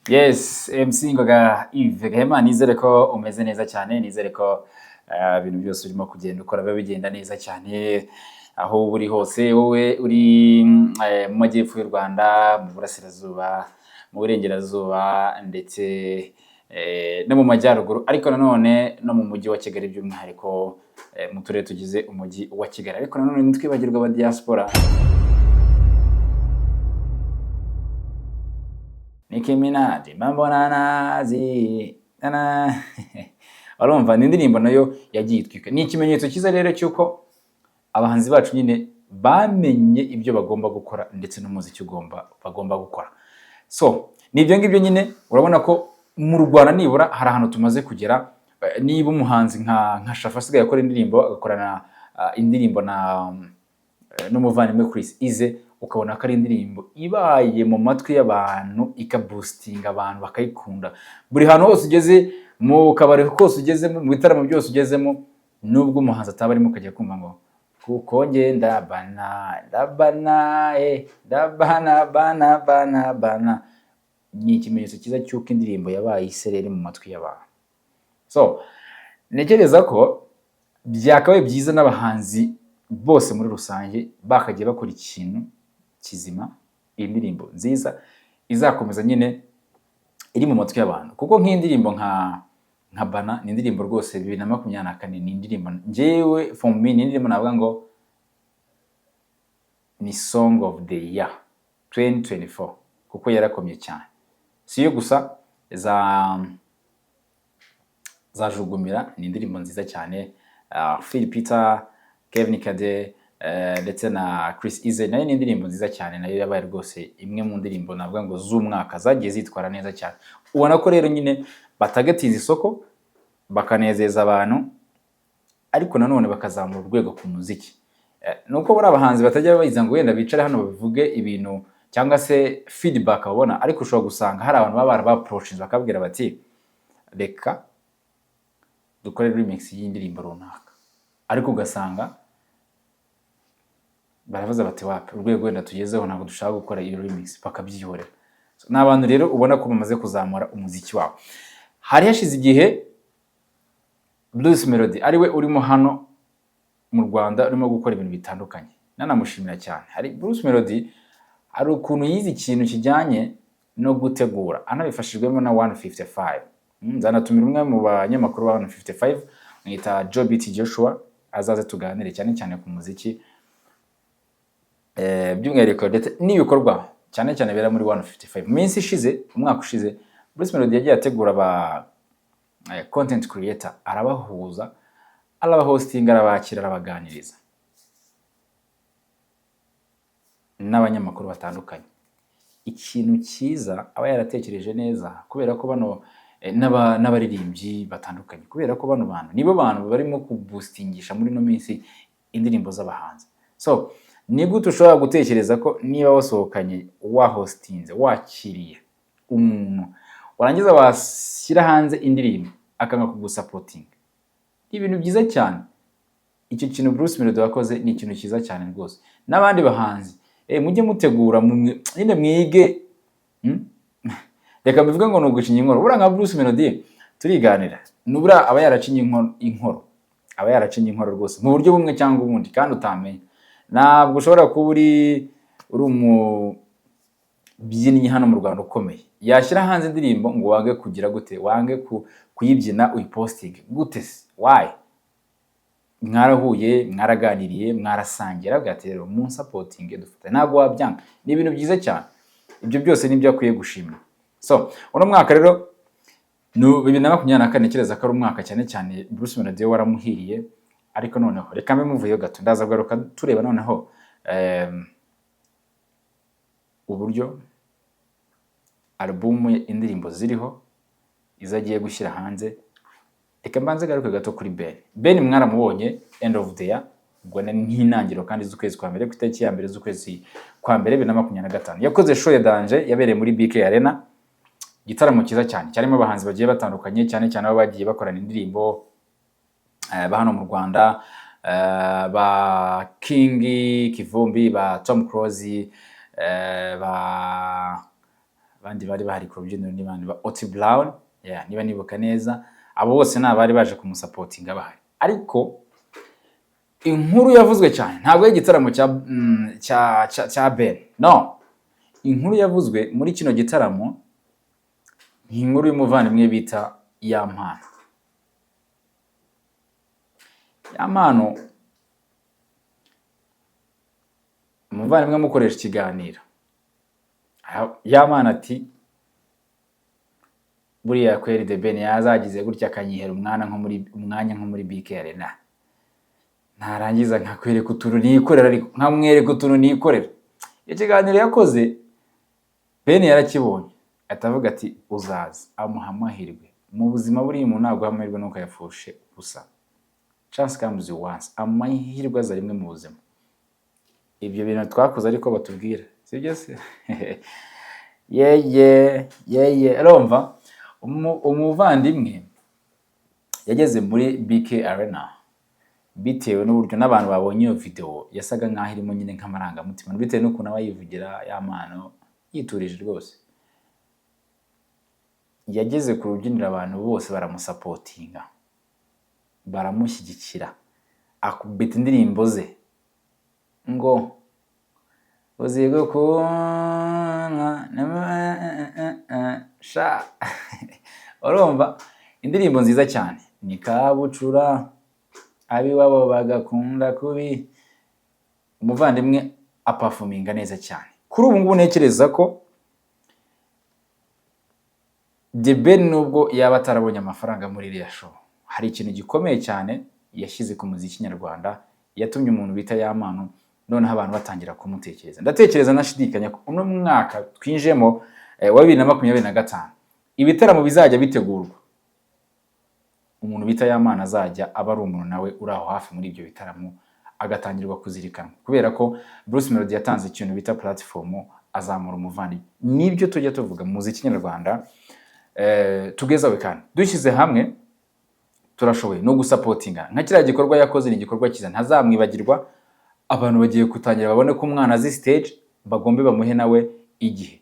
Yes, MC Ngoga Yves Gahima, nizere ko umeze neza cyane, nizere ko ibintu byose urimo kugenda ukora biba bigenda neza cyane aho uri hose. Wowe uri mu majyepfo y'u Rwanda, mu burasirazuba, mu burengerazuba ndetse no mu majyaruguru, ariko nanone no mu mujyi wa Kigali by'umwihariko mu turere tugize umujyi wa Kigali, ariko nanone ntitwibagirwe aba diaspora. Nicki Minaj, mambo nanazi nana urumva ni indirimbo nayo yagiye itwika. Ni ikimenyetso cyiza rero cyuko abahanzi bacu nyine bamenye ibyo bagomba gukora ndetse n'umuziki bagomba gukora. So nibyo ngibyo nyine urabona ko mu Rwanda nibura hari ahantu tumaze kugera. Niba umuhanzi nka Shafa asigaye akora indirimbo agakorana indirimbo n'umuvandimwe Chris Ize, ukabona ko ari indirimbo ibaye mu matwi y'abantu ikaboostinga abantu bakayikunda. Buri hantu hose ugeze, mu kabari kose ugezemo, mu bitaramo byose ugezemo, nubwo umuhanzi ataba arimo ukajya kumva ngo kuko nge ndabana bana. Ni ikimenyetso cyiza cy'uko indirimbo yabaye isereri mu matwi y'abantu. So ntekereza ko byakabaye byiza n'abahanzi bose muri rusange bakagiye bakora ikintu kizima, indirimbo nziza izakomeza nyine iri mu matwi y'abantu, kuko nk'indirimbo nka Bana ni indirimbo rwose 2024 ni indirimbo njyewe for me ni indirimbo navuga ngo ni song of the year 2024 kuko yarakomye cyane. Si yo gusa za Jugumira ni indirimbo nziza cyane. Phil Peter, Kevin Kade ndetse na Chris Ize nayo ni indirimbo nziza cyane, nayo yabaye rwose imwe mu ndirimbo navuga ngo z'umwaka zagiye zitwara neza cyane. Ubona ko rero nyine batagatiza isoko bakanezeza abantu, ariko nanone bakazamura urwego ku muziki. Nuko bari abahanzi batajya bayiza ngo wenda bicare hano bavuge ibintu cyangwa se feedback babona, ariko ushobora gusanga hari abantu baba approaches bakabwira bati reka dukore remix y'indirimbo runaka, ariko ugasanga baravuze bati wapi urwego wenda tugezeho ntabwo dushaka gukora iyo remix, bakabyihorera. N'abantu rero ubona ko bamaze kuzamura umuziki wabo. Hari hashize igihe Bruce Melody ariwe urimo hano mu Rwanda urimo gukora ibintu bitandukanye, nanamushimira cyane. Hari Bruce Melody hari ukuntu yize ikintu kijyanye no gutegura, anabifashijwemo na 155. Nzanatumira umwe mu banyamakuru ba 155 mwita Jobit Joshua azaze tuganire cyane cyane ku muziki by'umwihariko ndetse n'ibikorwa cyane cyane bera muri 155. Minsi ishize, umwaka ushize, Bruce Melody yagiye ategura aba content creator, arabahuza, arabahostinga, arabakira, arabaganiriza n'abanyamakuru batandukanye. Ikintu cyiza aba yaratekereje neza, kubera ko bano n'abaririmbyi batandukanye, kubera ko bano bantu nibo bantu barimo kuboostingisha muri no minsi indirimbo z'abahanzi. So ni gute ushobora gutekereza ko niba wasohokanye wahostinze wakiriye umuntu warangiza washyira hanze indirimbo akanga kugusapotinga? Ibintu byiza cyane. Icyo kintu Bruce Melody wakoze ni ikintu cyiza cyane rwose. N'abandi bahanzi mujye mutegura nyine mwige. Reka bivuga ngo nugucinya inkoro. Bura nka Bruce Melody turiganira, nubura aba yaracinye inkoro, aba yaracinye inkoro rwose mu buryo bumwe cyangwa ubundi kandi utamenya. Ntabwo ushobora kuba uri umubyinnyi hano mu Rwanda ukomeye yashyira hanze indirimbo ngo wange kugira gute, wange kuyibyina uyiposting gute? Why? Mwarahuye, mwaraganiriye, mwarasangira, bwaterero mu supporting dufite, ntabwo wabyanga. Ni ibintu byiza cyane. Ibyo byose nibyo akwiye gushimira. So uno mwaka rero 2024 ntekereza ko ari umwaka cyane cyane Bruce Melody waramuhiriye. Ariko noneho reka mbe muvuyeho gato, ndaza kugaruka tureba noneho uburyo album indirimbo ziriho izagiye gushyira hanze. Reka mbanze garuka gato kuri Ben mwaramubonye end of the year, ubwo n'intangiriro kandi z'ukwezi kwa mbere, ku itariki ya mbere z'ukwezi kwa mbere 2025 yakoze show ya Danger yabereye muri BK Arena. Igitaramo cyiza cyane cyarimo abahanzi bagiye batandukanye, cyane cyane abo bagiye bakorana indirimbo ba hano mu Rwanda, ba King Kivumbi, ba Tom Close, ba abandi bari bahari ku rubyiniro ni bandi ba Oti Brown, niba nibuka neza, abo bose nabari baje kumusapotinga bahari. Ariko inkuru yavuzwe cyane ntabwo y'igitaramo cya Ben, no, inkuru yavuzwe muri kino gitaramo ni inkuru y'umuvandimwe bita Yampano. Yampano umuvandimwe amukoresha ikiganiro, Yampano ati buriya kweri The Ben yazagize gutya akanyihera umwanya nko muri BK Arena, narangiza nkakwereka utuntu nikorera, ariko nkamwereka utuntu nikorera. Ikiganiro yakoze Ben yarakibonye, atavuga ati uzaza, amuha amahirwe mu buzima. Buri umuntu ntabwo amahirwe nuko yafushe gusa, chance comes once, amahirwe aza rimwe mu buzima. Ibyo bintu twakoze ariko batubwira, sibyo se? Urumva umuvandimwe yageze muri BK Arena bitewe n'uburyo n'abantu babonye iyo video yasaga nkaho irimo nyine nk'amarangamutima, bitewe n'ukuntu aba yivugira Yampano yiturije rwose. Yageze ku rubyiniro abantu bose baramusapotinga, baramushyigikira, akubita indirimbo ze ngo uzigo kunwa sha. Urumva indirimbo nziza cyane, ni kabucura abiwabo bagakunda kubi. Umuvandimwe aperforminga neza cyane. Kuri ubu ngubu ntekereza ko The Ben nubwo yaba atarabonye amafaranga muri iriya show, hari ikintu gikomeye cyane yashyize ku muziki nyarwanda, yatumye umuntu bita Yampano noneho abantu batangira kumutekereza. Ndatekereza nashidikanya ko uno mwaka twinjemo wa 2025 ibitaramo bizajya bitegurwa, umuntu bita Yampano azajya aba ari umuntu nawe uri aho hafi muri ibyo bitaramo, agatangirwa kuzirikanwa, kubera ko Bruce Melody yatanze ikintu bita platform azamura umuvandimwe. Nibyo tujya tuvuga mu muziki nyarwanda, together we can, dushyize hamwe turashoboye no gusapotinga. Nka kiriya gikorwa yakoze ni igikorwa cyiza, ntazamwibagirwa. Abantu bagiye kutangira babone ko umwana azi stage, bagombe bamuhe nawe igihe.